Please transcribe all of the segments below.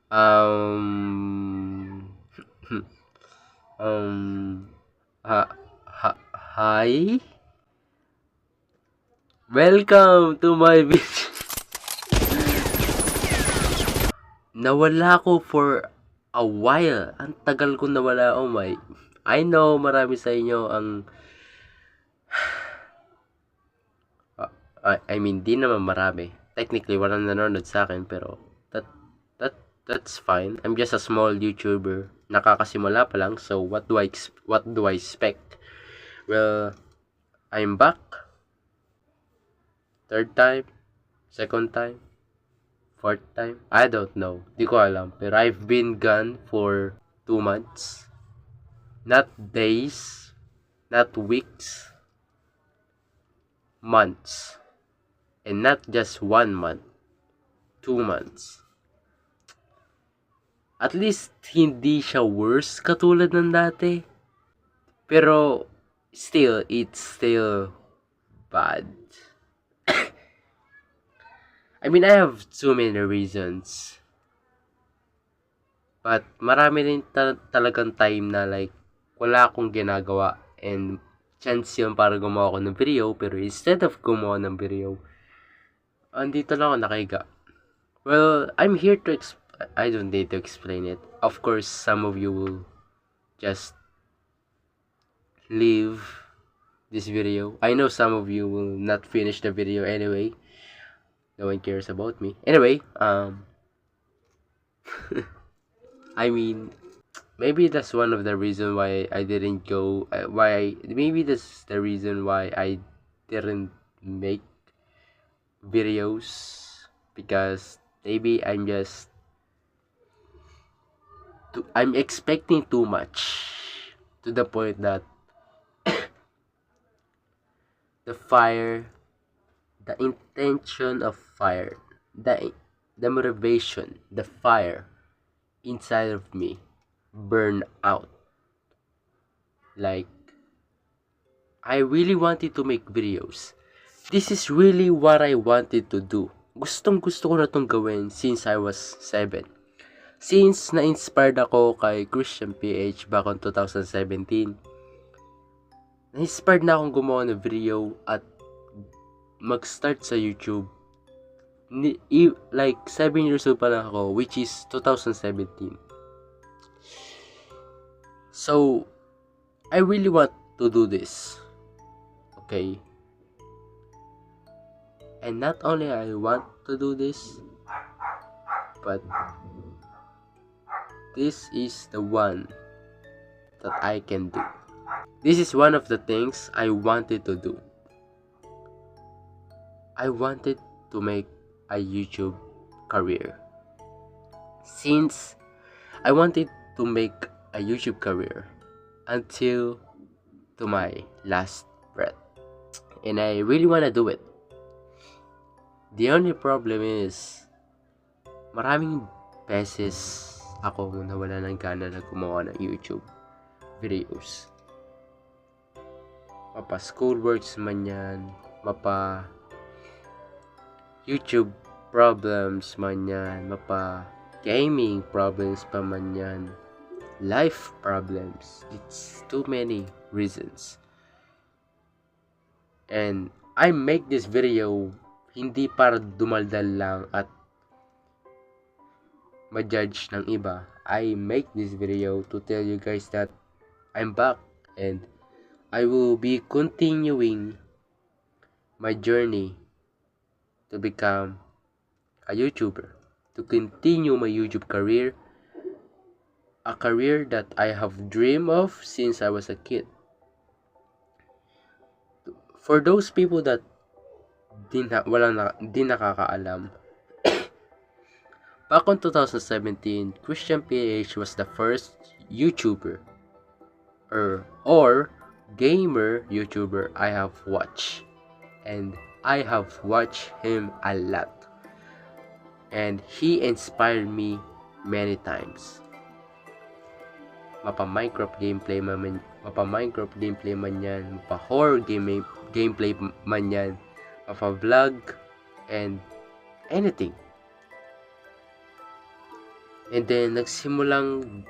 Um, um, ha, hi, welcome to my video. Nawala ko for a while. Ang tagal ko nawala. Oh my. I know marami sa inyo ang I mean, di naman marami. Technically, walang nanonood sa akin pero that that that's fine. I'm just a small YouTuber. Nakakasimula pa lang. So what do I expect? Well, I'm back. Third time, second time, fourth time. I don't know. Di ko alam. Pero I've been gone for 2 months. Not days, not weeks, months. And not just 1 month, 2 months. At least hindi siya worse katulad ng dati. Pero it's still bad. I mean, I have too many reasons. But marami rin talagang time na like wala akong ginagawa and chance yun para gumawa ako ng video, pero instead of gumawa ng video, andito lang ako nakahiga. Well, I'm here to I don't need to explain it. Of course, some of you will just leave this video. I know some of you will not finish the video anyway. No one cares about me. Anyway, I mean, maybe that's one of the reason why I didn't go. Maybe that's the reason why I didn't make videos, because maybe I'm expecting too much to the point that the fire, the intention of fire, the motivation, the fire inside of me burn out. Like, I really wanted to make videos. This is really what I wanted to do. Gustong gusto ko na itong gawin since I was 7. Since na-inspired ako kay Christian PH back on 2017, na-inspired na akong gumawa ng video at mag-start sa YouTube. Like 7 years old pa lang ako, which is 2017. So, I really want to do this. Okay? And not only I want to do this, but this is the one that I can do. This is one of the things I wanted to do. I wanted to make a YouTube career. Since I wanted to make a YouTube career until to my last breath. And I really want to do it. The only problem is, maraming beses ako nawala ng gana na gumawa ng YouTube videos. Mapa schoolworks man yan, mapa YouTube problems man yan, mapa gaming problems pa man yan, life problems. It's too many reasons. And I make this video hindi para dumaldal lang at ma-judge ng iba. I make this video to tell you guys that I'm back and I will be continuing my journey to become a YouTuber, to continue my YouTube career, a career that I have dreamed of since I was a kid. For those people that di nakakaalam, back on 2017, Christian PH was the first YouTuber or gamer YouTuber I have watched, and I have watched him a lot, and he inspired me many times. Mapa Minecraft gameplay man yan, mapa horror gameplay man yan, mapa vlog and anything. And then, nagsimulang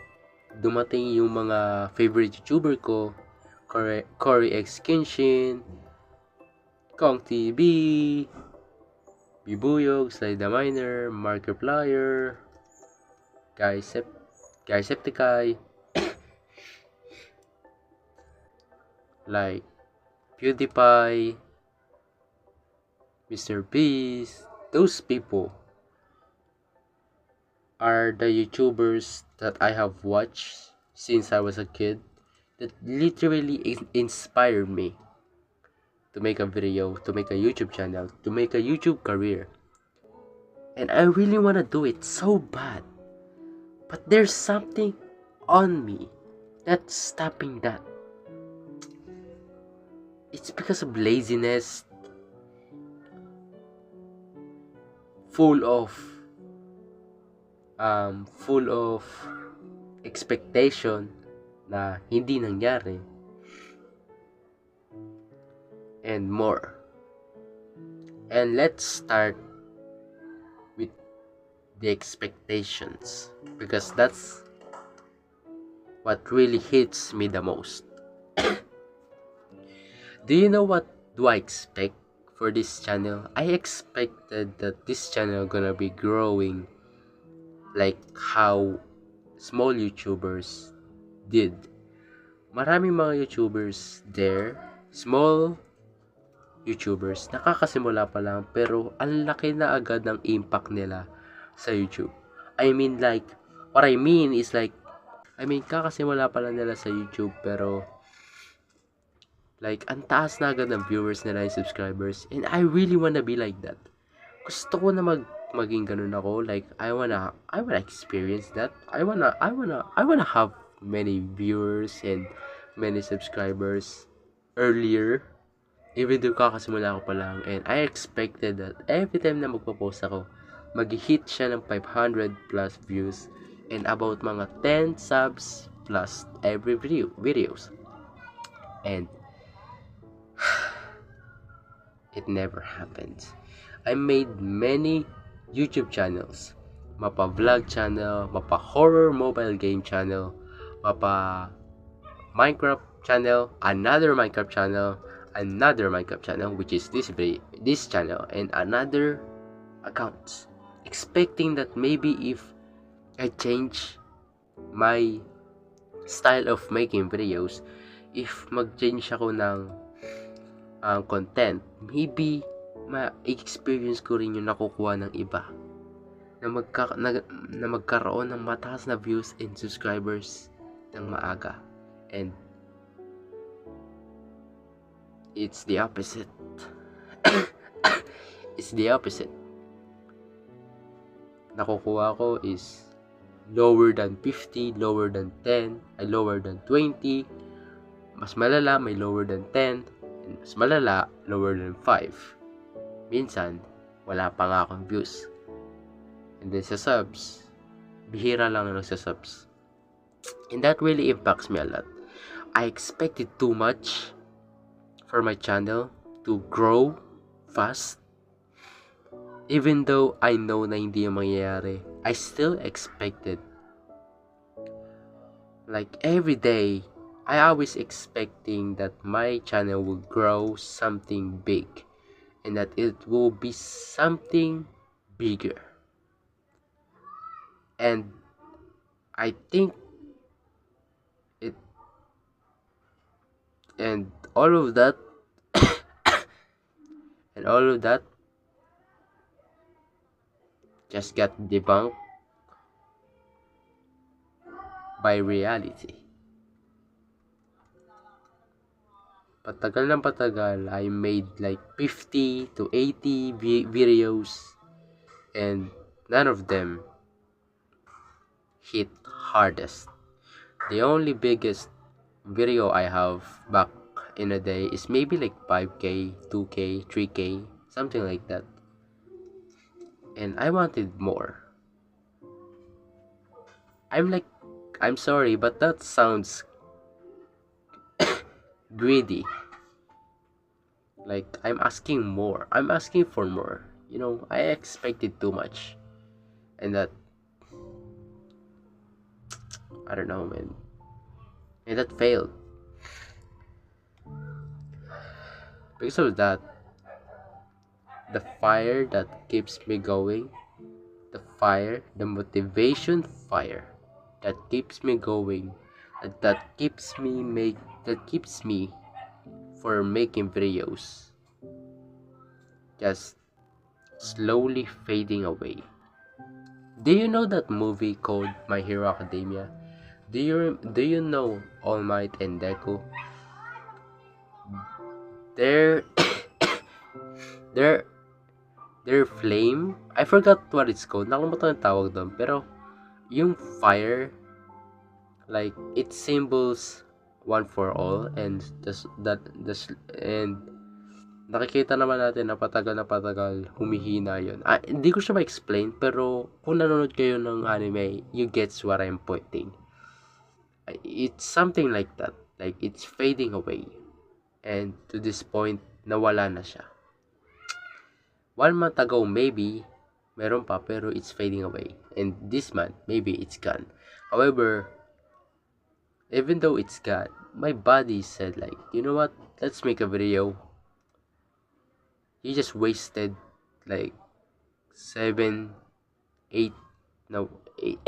dumating yung mga favorite YouTuber ko, Cory X Kenshin, Kong TV, Bibuyog, Slide the Miner, Markiplier, Guysepticeye, like PewDiePie, Mr. Beast. Those people are the YouTubers that I have watched since I was a kid that literally inspired me to make a video, to make a YouTube channel, to make a YouTube career. And I really want to do it so bad. But there's something on me that's stopping that. It's because of laziness, full of expectation na hindi nangyari, and more. And let's start with the expectations, because that's what really hits me the most. Do you know what do I expect for this channel? I expected that this channel gonna be growing like how small YouTubers did. Maraming mga YouTubers there, small YouTubers, nakakasimula pa lang pero ang laki na agad ng impact nila sa YouTube. What I mean is like, kakasimula pa lang nila sa YouTube pero like, ang taas na agad ng viewers nila yung subscribers. And I really wanna be like that. Gusto ko na maging ganun ako. Like, I wanna experience that. I wanna have many viewers and many subscribers earlier. Even though kakasimula ko pa lang. And I expected that every time na magpo-post ako, mag-hit siya ng 500 plus views and about mga 10 subs plus every videos. And it never happened. I made many YouTube channels. Mapa vlog channel, mapa horror mobile game channel, mapa Minecraft channel, another Minecraft channel, which is this channel, and another account. Expecting that maybe if I change my style of making videos, if mag-change ako ng content, maybe ma-experience ko rin yung nakukuha ng iba na magkaroon ng mataas na views and subscribers ng maaga. And it's the opposite. It's the opposite. Nakukuha ko is lower than 50, lower than 10, lower than 20. Mas malala, may lower than 10. And mas malala, lower than 5. Minsan, wala pa nga akong views. And then sa subs, bihira lang na sa subs. And that really impacts me a lot. I expected too much for my channel to grow fast. Even though I know na hindi yung mangyayari, I still expected. Like every day, I always expecting that my channel will grow something big and that it will be something bigger. And I think it, and all of that just got debunked by reality. Patagal ng patagal, I made like 50 to 80 videos and none of them hit hardest. The only biggest video I have back in a day is maybe like 5k, 2k, 3k, something like that. And I wanted more. I'm sorry, but that sounds greedy. Like, I'm asking more. I'm asking for more. I expected too much. And that I don't know, man. And that failed. Because of that, the fire that keeps me going, the fire, the motivation fire that keeps me going, that keeps me for making videos, just slowly fading away. Do you know that movie called My Hero Academia? Do you know All Might and Deku? Their their their flame, I forgot what it's called. Nakalimutan ang tawag doon. Pero yung fire, like it symbols one for all, and and nakikita naman natin na patagal humihina yun. Hindi ko siya ma-explain, pero kung nanonood kayo ng anime, you gets what I'm pointing. It's something like that. Like, it's fading away. And to this point, nawala na siya. 1 month ago, maybe, meron pa, pero it's fading away. And this month, maybe it's gone. However, even though it's gone, my body said like, you know what? Let's make a video. You just wasted like 7, 8, no, 8.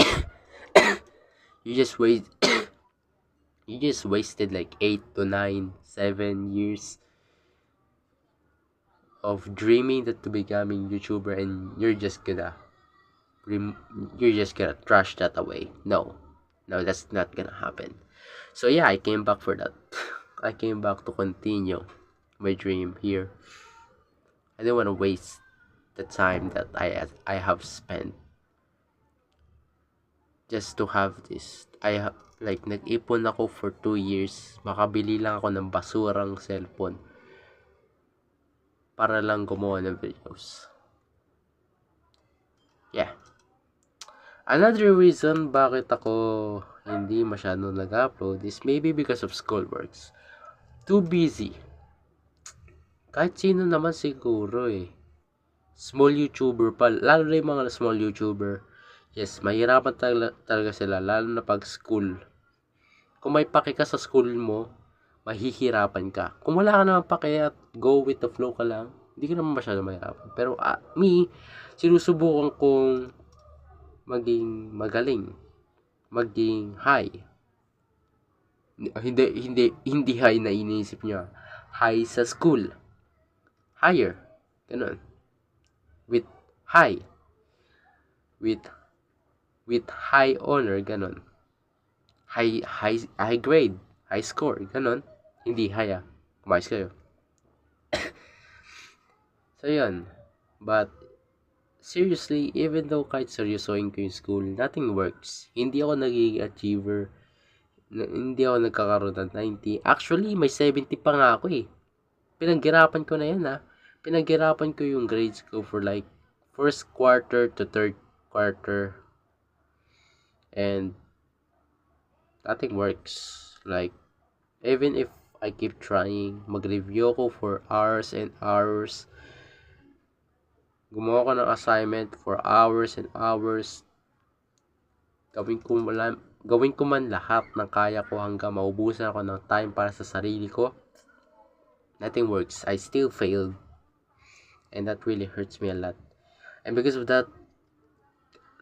you just wasted like 8 to 9, 7 years of dreaming that to becoming YouTuber, and you're just gonna trash that away. No, that's not gonna happen. So yeah, I came back for that. I came back to continue my dream here. I didn't want to waste the time that I have spent just to have this. Like, nag-ipon ako for 2 years. Makabili lang ako ng basurang cellphone para lang gumawa ng videos. Yeah. Another reason bakit ako hindi masyado nag-upload is maybe because of schoolworks. Too busy. Kahit sino naman siguro eh. Small YouTuber pa. Lalo na yung mga small YouTuber. Yes, mahirapan talaga sila. Lalo na pag school. Kung may pake ka sa school mo, mahihirapan ka. Kung wala ka naman pake at go with the flow ka lang, hindi ka naman masyado mahirapan. Pero me, sinusubukan kong maging magaling. Maging high. Hindi high na iniisip niya. High sa school. Higher. Ganun. With high. With high honor, ganun. High grade, high score, ganun. Hindi high Kumayos kayo. So yun. But seriously, even though kahit seryosoin ko yung school, nothing works. Hindi ako nagiging achiever. Hindi ako nagkakaroon ng 90. Actually, may 70 pa nga ako eh. Pinaghirapan ko na yan Pinaghirapan ko yung grades ko for like first quarter to third quarter. And nothing works. Like, even if I keep trying, mag-review ko for hours and hours, gumawa ko ng assignment for hours and hours, gawin ko man lahat ng kaya ko hanggang maubusan ako ng time para sa sarili ko, nothing works. I still failed, and that really hurts me a lot. And because of that,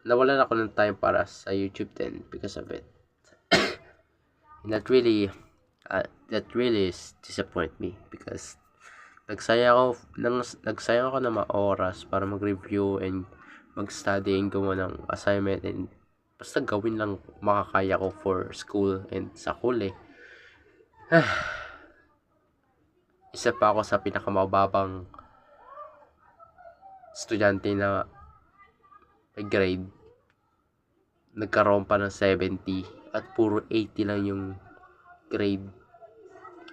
nawalan ako ng time para sa YouTube din because of it. And that really disappoint me because nagsayang ako ng mga oras para mag-review and mag-study and gawa ng assignment, and basta gawin lang makakaya ko for school and sa huli. Isa pa ako sa pinakamababang estudyante na may grade. Nagkaroon pa ng 70 at puro 80 lang yung grade.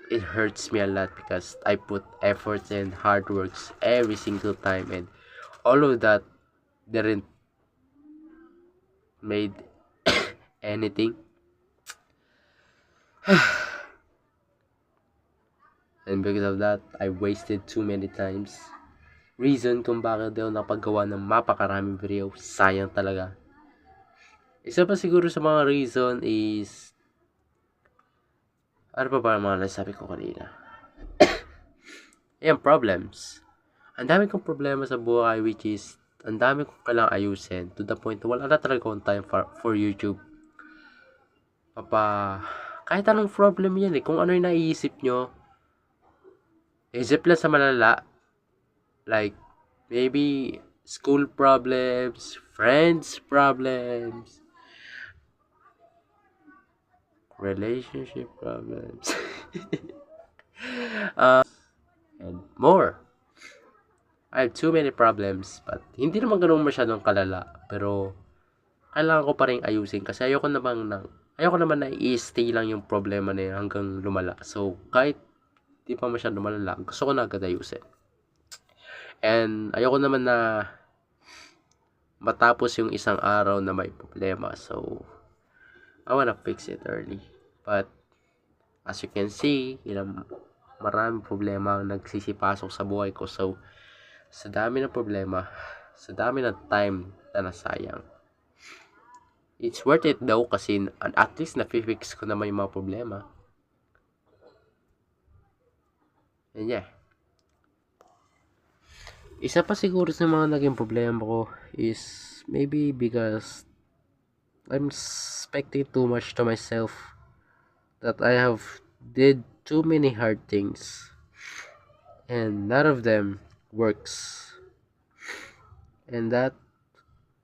It hurts me a lot because I put efforts and hard works every single time, and all of that didn't made anything. And because of that, I wasted too many times. Reason kung bakit daw napagawa ng mapakaraming video, sayang talaga. Isa pa siguro sa mga reason is, ano pa ba ang mga nasabi ko kanina? Ayan, problems. Ang dami kong problema sa buhay, which is, ang dami kong kailangang ayusin to the point na wala na talaga akong time for YouTube. Kahit anong problem yan eh. Kung ano yung naiisip nyo, isip lang sa malala. Like, maybe, school problems, friends problems, relationship problems, and more. I have too many problems, but hindi naman ganun masyadong kalala. Pero, kailangan ko pa rin ayusin kasi ayoko naman na i-stay lang yung problema na yun hanggang lumala. So, kahit di pa masyadong malala, gusto ko na agad ayusin. And, ayoko naman na matapos yung isang araw na may problema. So, I wanna fix it early. But, as you can see, maraming problema ang nagsisipasok sa buhay ko. So, sa dami ng problema, sa dami ng time na nasayang, it's worth it daw kasi at least na-fix ko naman yung mga problema. And yeah. Isa pa siguro sa mga naging problema ko is maybe because I'm expecting too much to myself, that I have did too many hard things and none of them works. And that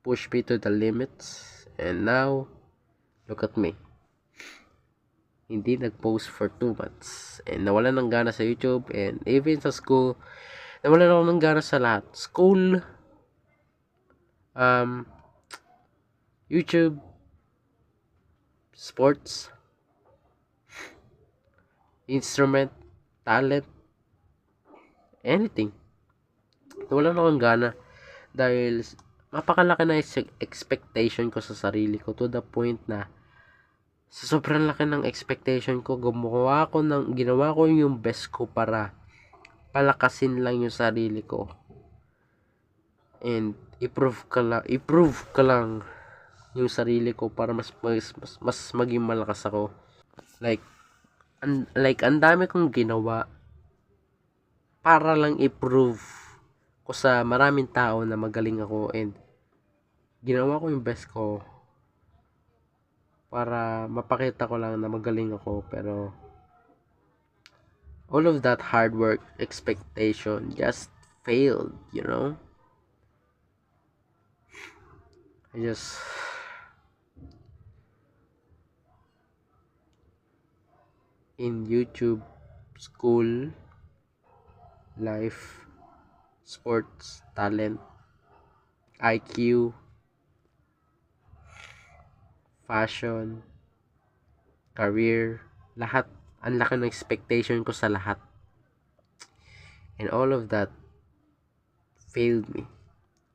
pushed me to the limits. And now, look at me. Hindi nag-post for 2 months. And nawalan ng gana sa YouTube. And even sa school, nawalan ako ng gana sa lahat. School, YouTube, sports, instrument, talent, anything. Nawalan ako ng gana. Dahil mapakalaki na expectation ko sa sarili ko to the point na sa sobrang laki ng expectation ko, ginawa ko yung best ko para palakasin lang yung sarili ko. And i-prove ko lang yung sarili ko para mas maging malakas ako. Like ang dami kong ginawa para lang i-prove ko sa maraming tao na magaling ako, and ginawa ko yung best ko para mapakita ko lang na magaling ako. Pero all of that hard work, expectation just failed, you know? In YouTube, school, life, sports, talent, IQ, fashion, career, lahat, ang laki ng expectation ko sa lahat. And all of that failed me.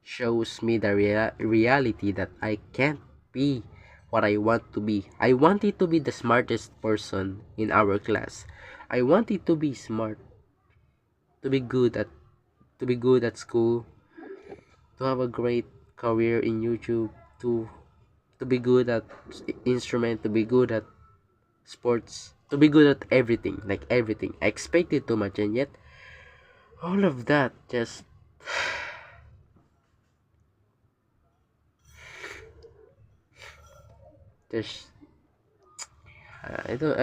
Shows me the reality that I can't be what I want to be. I wanted to be the smartest person in our class. I wanted to be smart, to be good at school, to have a great career in YouTube, to be good at instrument, to be good at sports, to be good at everything, like everything. I expected too much, and yet all of that just I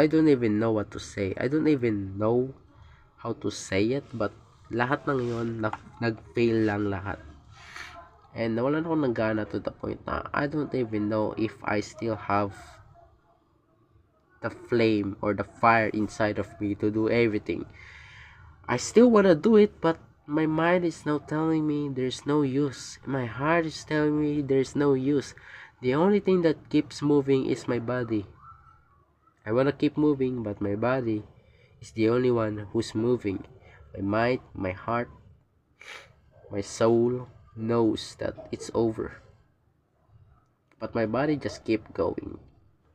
don't even know what to say. I don't even know how to say it, but lahat ng yon nag-fail lang lahat. And nawalan ako ng gana to the point na I don't even know if I still have the flame or the fire inside of me to do everything. I still want to do it, but my mind is now telling me there's no use. My heart is telling me there's no use. The only thing that keeps moving is my body. I want to keep moving, but my body is the only one who's moving. My mind, my heart, my soul knows that it's over. But my body just keep going.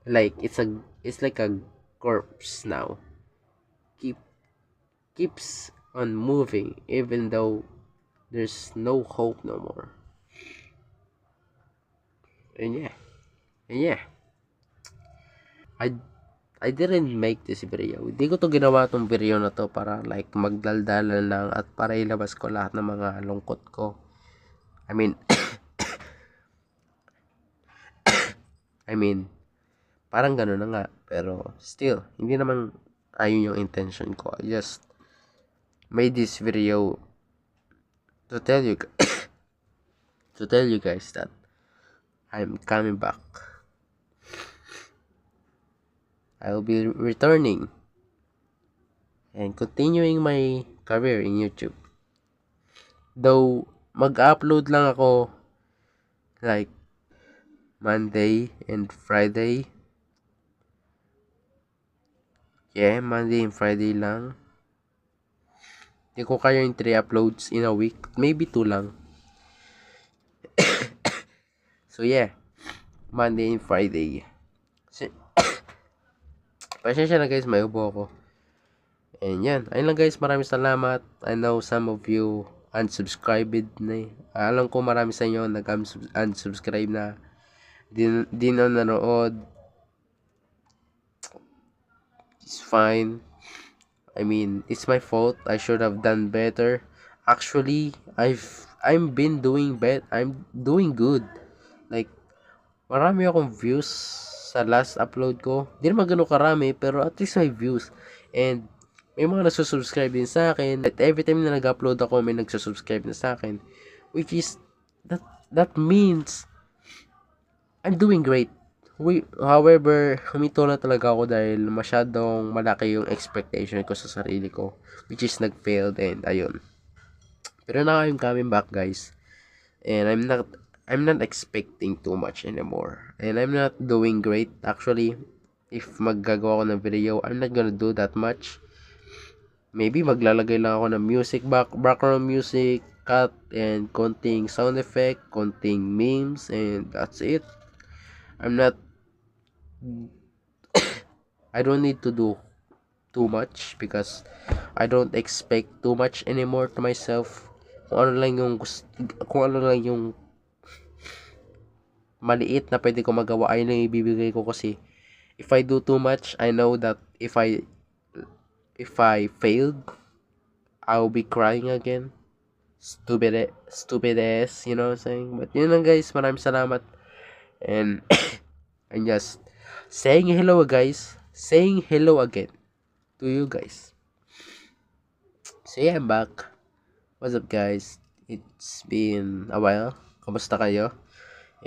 Like it's like a corpse now. Keeps on moving even though there's no hope no more. And yeah, And yeah, I I didn't make this video. Hindi ko to ginawa tong video na to para like magdaldalan lang at para ilabas ko lahat ng mga lungkot ko. I mean, I mean, parang gano'n na nga. Pero still, hindi naman ayun yung intention ko. I just made this video to tell you to tell you guys that I'm coming back. I will be returning and continuing my career in YouTube. Though mag-upload lang ako like Monday and Friday. Yeah, Monday and Friday lang. Hindi ko kaya yung 3 uploads in a week. Maybe 2 lang. So yeah, Monday and Friday. Pasensya na guys, may ubo ako. And yan, ayun lang guys, maraming salamat. I know some of you unsubscribed na eh. Alam ko marami sa inyo nag-unsubscribe na. Di na nanood. It's fine. I mean, it's my fault. I should have done better. Actually, I'm doing good. Like, marami akong views sa last upload ko. Di naman ganun karami, pero at least may views. And may mga nagsusubscribe din sa akin. At every time na nag-upload ako, may nagsusubscribe na sa akin. Which is, that means, I'm doing great. However, huminto na talaga ako dahil masyadong malaki yung expectation ko sa sarili ko. Which is, nag-failed and ayun. Pero now I'm coming back guys. And I'm not expecting too much anymore. And I'm not doing great. Actually, if maggagawa ko ng video, I'm not gonna do that much. Maybe maglalagay lang ako ng music, background music, cut, and konting sound effect, konting memes, and that's it. I don't need to do too much because I don't expect too much anymore to myself. Kung ano lang yung maliit na pwede ko magawa, ayun lang ibibigay ko kasi if I do too much, I know that if I failed, I'll be crying again. Stupid ass, you know what I'm saying? But yun lang guys, maraming salamat. And I'm just saying hello again to you guys. So yeah, I'm back. What's up guys? It's been a while. Kamusta kayo?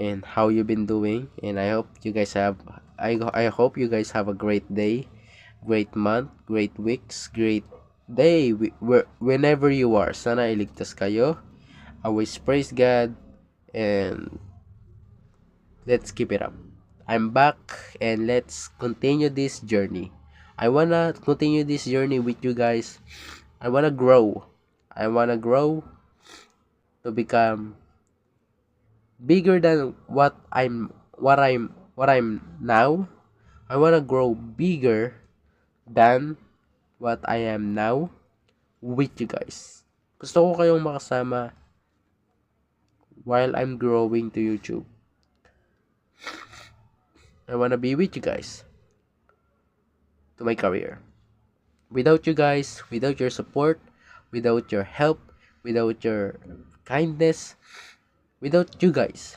And how you been doing? And I hope you guys have a great day, great month, great weeks, great day whenever you are. Sana iligtas kayo. Always praise God and let's keep it up. I'm back and let's continue this journey. I wanna continue this journey with you guys. I wanna grow to become bigger than what I'm now. I wanna grow bigger than what I am now with you guys. Gusto ko kayong makasama while I'm growing to YouTube. I wanna be with you guys to my career. Without you guys, without your support, without your help, without your kindness, without you guys,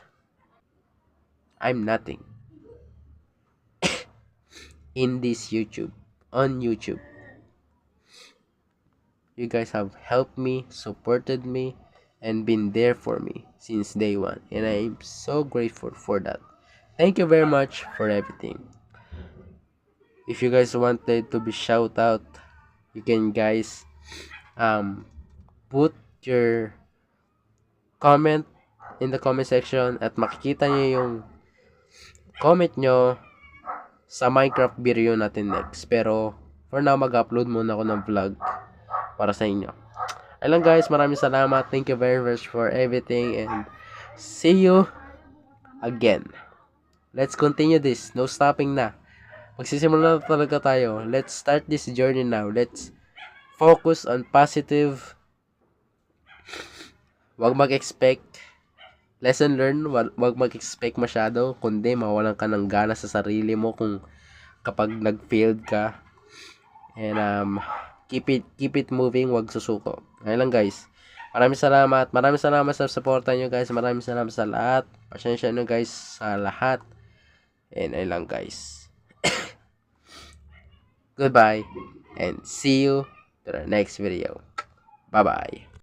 I'm nothing in this on YouTube. You guys have helped me, supported me, and been there for me since day one. And I'm so grateful for that. Thank you very much for everything. If you guys wanted to be shout out, you can guys put your comment in the comment section at makikita nyo yung comment nyo sa Minecraft video natin next. Pero for now, mag-upload muna ako ng vlog para sa inyo. Ayun lang guys, maraming salamat. Thank you very much for everything and see you again. Let's continue this. No stopping na. Magsisimula na talaga tayo. Let's start this journey now. Let's focus on positive. Huwag mag-expect lesson learned, wag mag-expect masyado, kundi mawalan ka ng gana sa sarili mo kung kapag nag-failed ka. And keep it moving, wag susuko. Ayun lang guys. Maraming salamat. Maraming salamat sa suporta nyo guys. Maraming salamat sa lahat. Pasensya nyo guys sa lahat. And ayun lang guys. Goodbye and see you to the next video. Bye-bye.